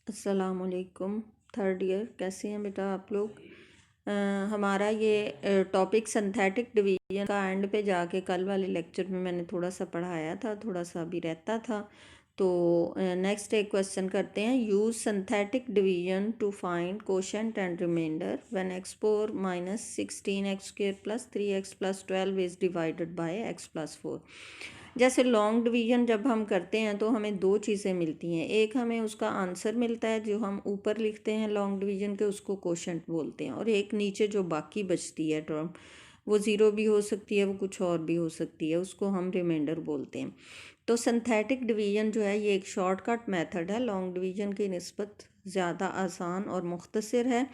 अस्सलामुअलैकुम। Third year, कैसे हैं बेटा आप लोग? हमारा ये टॉपिक सिंथेटिक डिवीजन का एंड पे जाके कल वाले लेक्चर में मैंने थोड़ा सा पढ़ाया था, थोड़ा सा अभी रहता था। तो नेक्स्ट एक क्वेश्चन करते हैं। Use synthetic division to find quotient and remainder when x four minus 16x² plus 3x plus 12 is divided by x plus 4। जैसे लॉन्ग डिवीजन जब हम करते हैं तो हमें दो चीज़ें मिलती हैं। एक हमें उसका आंसर मिलता है जो हम ऊपर लिखते हैं लॉन्ग डिवीजन के, उसको कोशेंट बोलते हैं, और एक नीचे जो बाकी बचती है टर्म, वो ज़ीरो भी हो सकती है, वो कुछ और भी हो सकती है, उसको हम रिमाइंडर बोलते हैं। तो सिंथेटिक डिवीजन जो है ये एक शॉर्टकट मेथड है, लॉन्ग डिवीजन की निस्बत ज़्यादा आसान और मुख्तसर है।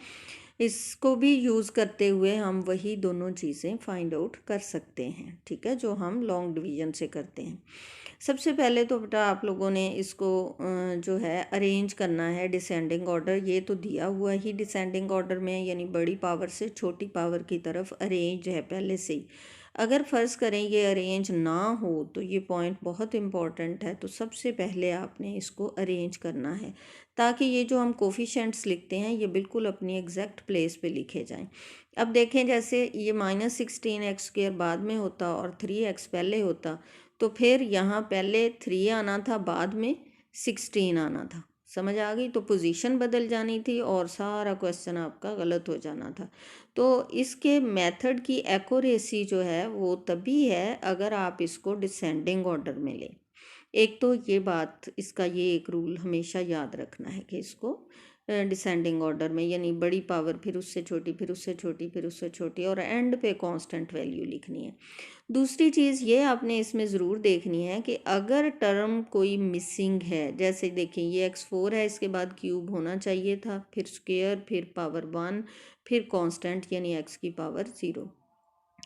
इसको भी यूज़ करते हुए हम वही दोनों चीज़ें फाइंड आउट कर सकते हैं, ठीक है, जो हम लॉन्ग डिवीजन से करते हैं। सबसे पहले तो बेटा आप लोगों ने इसको जो है अरेंज करना है डिसेंडिंग ऑर्डर। ये तो दिया हुआ ही डिसेंडिंग ऑर्डर में, यानी बड़ी पावर से छोटी पावर की तरफ अरेंज है पहले से ही। अगर फ़र्ज़ करें ये अरेंज ना हो तो ये पॉइंट बहुत इम्पॉर्टेंट है। तो सबसे पहले आपने इसको अरेंज करना है ताकि ये जो हम कोफिशेंट्स लिखते हैं ये बिल्कुल अपनी एग्जैक्ट प्लेस पे लिखे जाएं। अब देखें, जैसे ये -16x² बाद में होता और 3x पहले होता, तो फिर यहाँ पहले 3 आना था, बाद में 16 आना था। समझ आ गई? तो पोजीशन बदल जानी थी और सारा क्वेश्चन आपका गलत हो जाना था। तो इसके मेथड की एक्यूरेसी जो है वो तभी है अगर आप इसको डिसेंडिंग ऑर्डर में लें। एक तो ये बात, इसका ये एक रूल हमेशा याद रखना है कि इसको डिसेंडिंग ऑर्डर में, यानी बड़ी पावर फिर उससे छोटी, फिर उससे छोटी, फिर उससे छोटी, और एंड पे कांस्टेंट वैल्यू लिखनी है। दूसरी चीज़ ये आपने इसमें ज़रूर देखनी है कि अगर टर्म कोई मिसिंग है, जैसे देखिए ये x4 है, इसके बाद क्यूब होना चाहिए था, फिर स्क्वेयर, फिर पावर 1, फिर कांस्टेंट यानी x की पावर 0।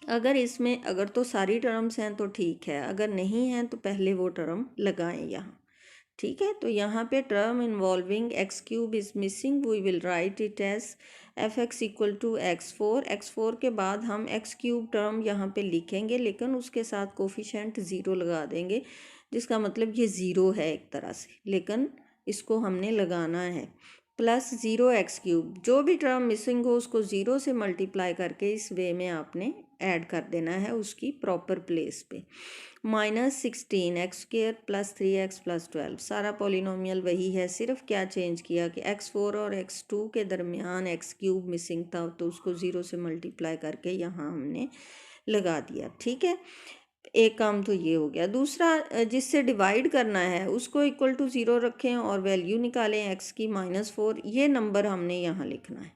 अगर इसमें अगर तो सारी टर्म्स हैं तो ठीक है, अगर नहीं है तो पहले वो टर्म लगाएं यहाँ। ठीक है, तो यहाँ पे term involving x³ is missing, we will write it as f(x) equal to x4 के बाद हम x³ टर्म यहाँ पे लिखेंगे, लेकिन उसके साथ कोफिशेंट ज़ीरो लगा देंगे, जिसका मतलब ये ज़ीरो है एक तरह से, लेकिन इसको हमने लगाना है। प्लस 0x³, जो भी टर्म मिसिंग हो उसको ज़ीरो से मल्टीप्लाई करके इस वे में आपने ऐड कर देना है उसकी प्रॉपर प्लेस पे। -16x² प्लस 3x प्लस 12, सारा पॉलिनोमियल वही है, सिर्फ क्या चेंज किया कि x4 और x2 के दरमियान x³ मिसिंग था, तो उसको ज़ीरो से मल्टीप्लाई करके यहाँ हमने लगा दिया। ठीक है, एक काम तो ये हो गया। दूसरा, जिससे डिवाइड करना है उसको इक्वल टू 0 रखें और वैल्यू निकालें x की -4, ये नंबर हमने यहाँ लिखना है।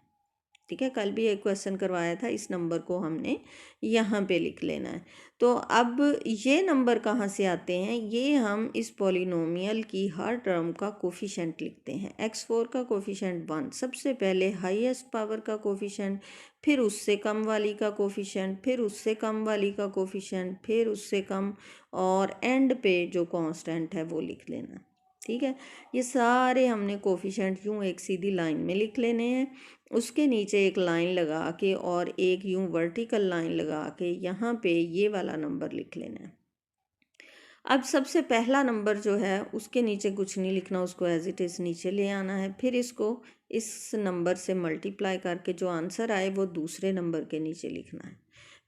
ठीक है, कल भी एक क्वेश्चन करवाया था, इस नंबर को हमने यहाँ पे लिख लेना है। तो अब ये नंबर कहाँ से आते हैं? ये हम इस पॉलिनोमियल की हर टर्म का कोफिशेंट लिखते हैं। x4 का कोफिशेंट 1, सबसे पहले हाईएस्ट पावर का कोफिशेंट, फिर उससे कम वाली का कोफिशेंट, फिर उससे कम वाली का कोफिशेंट, फिर उससे कम, और एंड पे जो कांस्टेंट है वो लिख लेना। ठीक है, ये सारे हमने कोफिशेंट यूँ एक सीधी लाइन में लिख लेने हैं, उसके नीचे एक लाइन लगा के और एक यूं वर्टिकल लाइन लगा के यहाँ पे ये वाला नंबर लिख लेना है। अब सबसे पहला नंबर जो है उसके नीचे कुछ नहीं लिखना, उसको एज इट इज़ नीचे ले आना है, फिर इसको इस नंबर से मल्टीप्लाई करके जो आंसर आए वो दूसरे नंबर के नीचे लिखना है,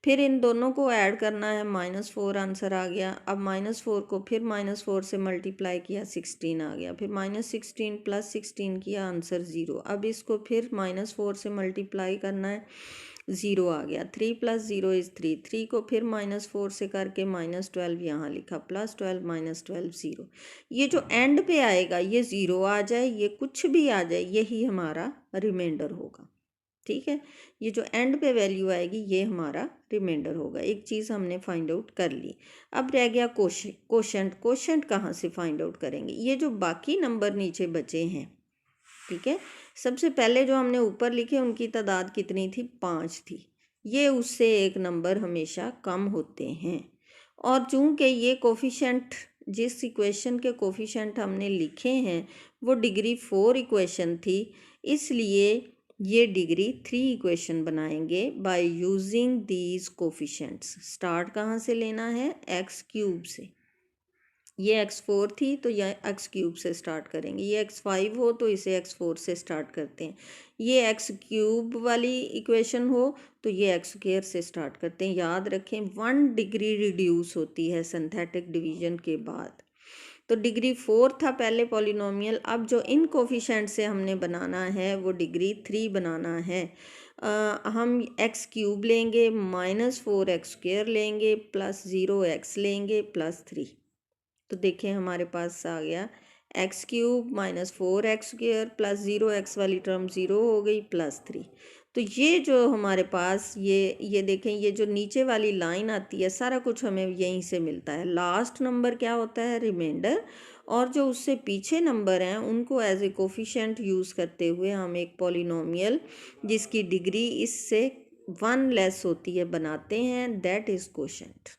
फिर इन दोनों को ऐड करना है। -4 आंसर आ गया। अब -4 को फिर -4 से मल्टीप्लाई किया, 16 आ गया, फिर -16 प्लस 16 किया, आंसर 0। अब इसको फिर -4 से मल्टीप्लाई करना है, 0 आ गया। 3 प्लस 0 इज़ 3, 3 को फिर -4 से करके -12 यहाँ लिखा, +12 -12 0। ये जो एंड पे आएगा ये 0 आ जाए, ये कुछ भी आ जाए, यही हमारा रिमाइंडर होगा। ठीक है, ये जो एंड पे वैल्यू आएगी ये हमारा रिमाइंडर होगा। एक चीज़ हमने फाइंड आउट कर ली। अब रह गया कोशेंट कहाँ से फाइंड आउट करेंगे? ये जो बाकी नंबर नीचे बचे हैं, ठीक है, सबसे पहले जो हमने ऊपर लिखे उनकी तादाद कितनी थी? 5 थी। ये उससे एक नंबर हमेशा कम होते हैं, और चूंकि ये कोफिशेंट, जिस इक्वेशन के कोफिशेंट हमने लिखे हैं वो डिग्री 4 इक्वेशन थी, इसलिए ये डिग्री 3 इक्वेशन बनाएंगे by using these coefficients. Start कहाँ से लेना है? x³ से। ये x4 थी तो ये एक्स क्यूब से स्टार्ट करेंगे, ये x5 हो तो इसे x4 से स्टार्ट करते हैं, ये एक्स क्यूब वाली इक्वेशन हो तो ये एक्स स्क्वायर से स्टार्ट करते हैं। याद रखें 1 डिग्री रिड्यूस होती है सिंथेटिक डिवीजन के बाद। तो डिग्री 4 था पहले पॉलिनोमियल, अब जो इन कोफिशेंट से हमने बनाना है वो डिग्री 3 बनाना है। हम एक्स क्यूब लेंगे -4x² लेंगे +0x लेंगे +3। तो देखें हमारे पास आ गया एक्स क्यूब -4x² +0x वाली टर्म 0 हो गई +3। तो ये जो हमारे पास ये देखें, ये जो नीचे वाली लाइन आती है सारा कुछ हमें यहीं से मिलता है। लास्ट नंबर क्या होता है? रिमाइंडर। और जो उससे पीछे नंबर हैं उनको एज ए कोफिशिएंट यूज़ करते हुए हम एक पॉलिनोमियल जिसकी डिग्री इससे 1 लेस होती है बनाते हैं, दैट इज़ कोशेंट।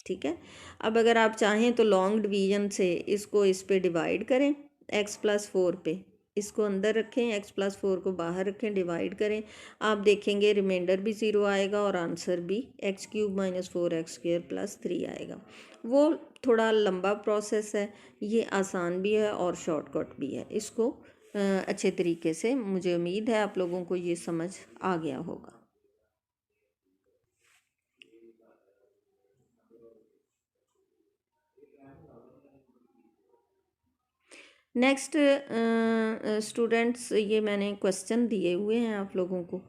ठीक है। अब अगर आप चाहें तो लॉन्ग डिवीजन से इसको इस पे डिवाइड करें, x+4 पे इसको अंदर रखें, x+4 को बाहर रखें, डिवाइड करें, आप देखेंगे रिमाइंडर भी 0 आएगा और आंसर भी x³ -4x² +3 आएगा। वो थोड़ा लंबा प्रोसेस है, ये आसान भी है और शॉर्टकट भी है। इसको अच्छे तरीके से, मुझे उम्मीद है आप लोगों को ये समझ आ गया होगा। नेक्स्ट स्टूडेंट्स, ये मैंने क्वेश्चन दिए हुए हैं आप लोगों को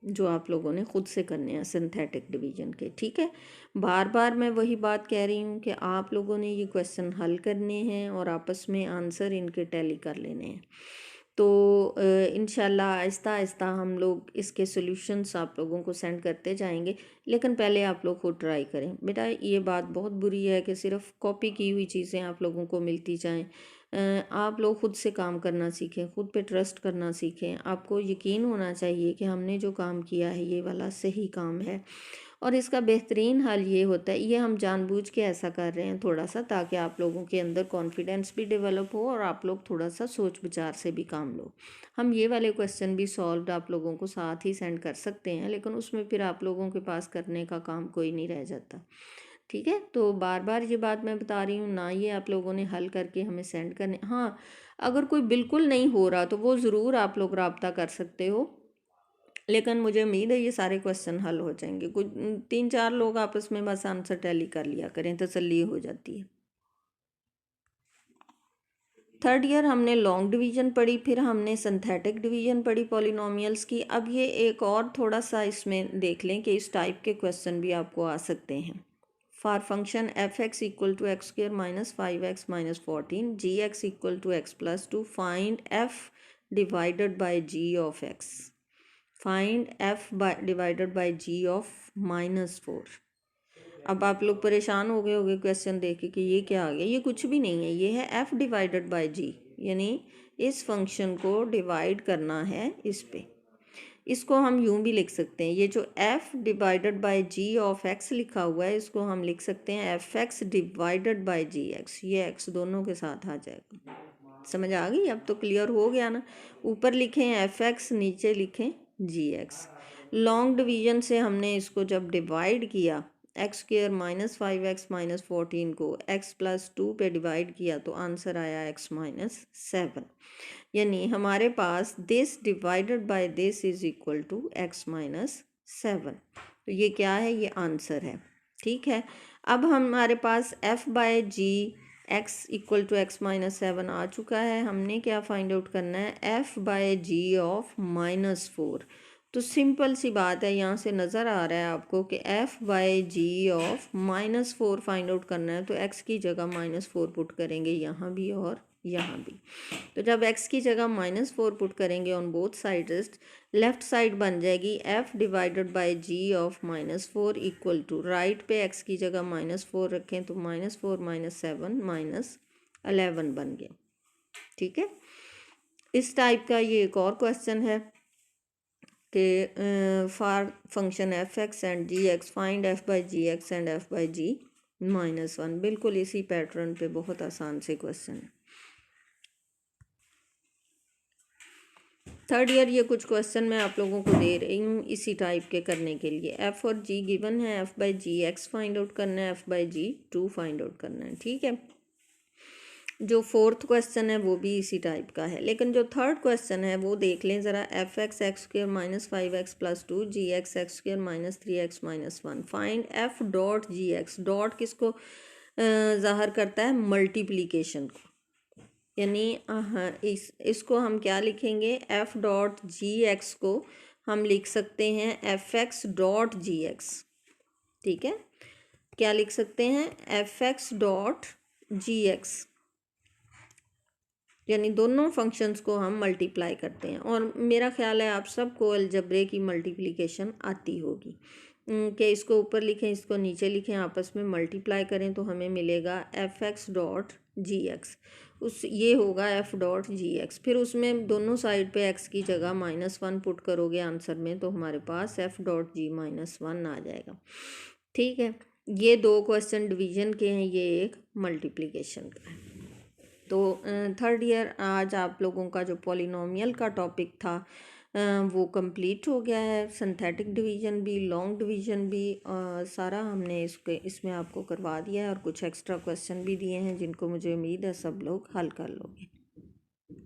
जो आप लोगों ने ख़ुद से करने हैं सिंथेटिक डिवीजन के। ठीक है, बार बार मैं वही बात कह रही हूँ कि आप लोगों ने ये क्वेश्चन हल करने हैं और आपस में आंसर इनके टैली कर लेने हैं। तो इंशाल्लाह आहिस्ता आहिस्ता हम लोग इसके सॉल्यूशंस आप लोगों को सेंड करते जाएंगे, लेकिन पहले आप लोग खुद ट्राई करें। बेटा ये बात बहुत बुरी है कि सिर्फ कॉपी की हुई चीज़ें आप लोगों को मिलती जाएं। आप लोग खुद से काम करना सीखें, खुद पे ट्रस्ट करना सीखें। आपको यकीन होना चाहिए कि हमने जो काम किया है ये वाला सही काम है, और इसका बेहतरीन हल ये होता है, ये हम जानबूझ के ऐसा कर रहे हैं थोड़ा सा, ताकि आप लोगों के अंदर कॉन्फिडेंस भी डेवलप हो और आप लोग थोड़ा सा सोच विचार से भी काम लो। हम ये वाले क्वेश्चन भी सॉल्व आप लोगों को साथ ही सेंड कर सकते हैं, लेकिन उसमें फिर आप लोगों के पास करने का काम कोई नहीं रह जाता। ठीक है, तो बार बार ये बात मैं बता रही हूँ ना, ये आप लोगों ने हल करके हमें सेंड करने। हाँ, अगर कोई बिल्कुल नहीं हो रहा तो वो ज़रूर आप लोग रब्ता कर सकते हो, लेकिन मुझे उम्मीद है ये सारे क्वेश्चन हल हो जाएंगे। कुछ 3-4 लोग आपस में बस आंसर टैली कर लिया करें, तसल्ली हो जाती है। थर्ड ईयर हमने लॉन्ग डिवीजन पढ़ी, फिर हमने सिंथेटिक डिवीजन पढ़ी पॉलिनोमियल्स की। अब ये एक और थोड़ा सा इसमें देख लें कि इस टाइप के क्वेश्चन भी आपको आ सकते हैं। For function f(x) = x² - 5x - 14 g(x) = x+2 find f divided by g of x। Find f divided by g of -4। अब आप लोग परेशान हो गए होंगे क्वेश्चन देख के कि ये क्या आ गया। ये कुछ भी नहीं है, ये है f डिवाइडेड बाय g, यानी इस फंक्शन को डिवाइड करना है इस पे। इसको हम यूं भी लिख सकते हैं, ये जो f divided by g of x लिखा हुआ है इसको हम लिख सकते हैं f(x) डिवाइडेड बाय gx। ये x दोनों के साथ आ जाएगा। समझ आ गई? अब तो क्लियर हो गया ना। ऊपर लिखें f(x), नीचे लिखें gx। लॉन्ग डिवीजन से हमने इसको जब डिवाइड किया, x² -5x - 14 को x+2 पे डिवाइड किया तो आंसर आया x - 7। यानी हमारे पास this divided by this is equal to x - 7। तो ये क्या है? ये आंसर है। ठीक है, अब हमारे पास f/g x = x - 7 आ चुका है। हमने क्या फाइंड आउट करना है? f/g of -4। तो सिंपल सी बात है, यहाँ से नज़र आ रहा है आपको कि f/g ऑफ -4 फाइंड आउट करना है, तो x की जगह -4 पुट करेंगे यहाँ भी और यहाँ भी। तो जब x की जगह -4 पुट करेंगे on both sides, left side बन जाएगी f divided by g of -4 equal to, right पे x की जगह -4 रखें तो -4 - 7 - 11 बन गया। ठीक है, इस टाइप का ये एक और क्वेश्चन है कि for function f(x) and gx find f/gx and f/g -1। बिल्कुल इसी पैटर्न पे बहुत आसान से क्वेश्चन है। थर्ड ईयर ये कुछ क्वेश्चन मैं आप लोगों को दे रही हूँ इसी टाइप के करने के लिए। f और g गिवन है, f/gx फाइंड आउट करना है, f/g 2 फाइंड आउट करना है। ठीक है, जो फोर्थ क्वेश्चन है वो भी इसी टाइप का है, लेकिन जो थर्ड क्वेश्चन है वो देख लें ज़रा। F x x square minus 5x + 2 g x x square minus 3x - 1 find f dot g x. Dot किसको ज़ाहिर करता है? मल्टीप्लिकेशन को, यानी इसको हम क्या लिखेंगे? एफ डॉट जी एक्स को हम लिख सकते हैं F x dot g x. ठीक है, क्या लिख सकते हैं? F x dot g x, यानी दोनों फंक्शंस को हम मल्टीप्लाई करते हैं। और मेरा ख्याल है आप सबको अलजब्रे की मल्टीप्लिकेशन आती होगी कि इसको ऊपर लिखें, इसको नीचे लिखें, आपस में मल्टीप्लाई करें तो हमें मिलेगा F x dot g x. ये होगा एफ डॉट जी एक्स। फिर उसमें दोनों साइड पे एक्स की जगह -1 पुट करोगे आंसर में, तो हमारे पास एफ डॉट जी -1 आ जाएगा। ठीक है, ये 2 क्वेश्चन डिवीजन के हैं, ये एक मल्टीप्लिकेशन का है। तो थर्ड ईयर आज आप लोगों का जो पॉलिनोमियल का टॉपिक था वो कंप्लीट हो गया है। सिंथेटिक डिवीज़न भी, लॉन्ग डिवीज़न भी सारा हमने इसमें आपको करवा दिया है, और कुछ एक्स्ट्रा क्वेश्चन भी दिए हैं जिनको मुझे उम्मीद है सब लोग हल कर लोगे।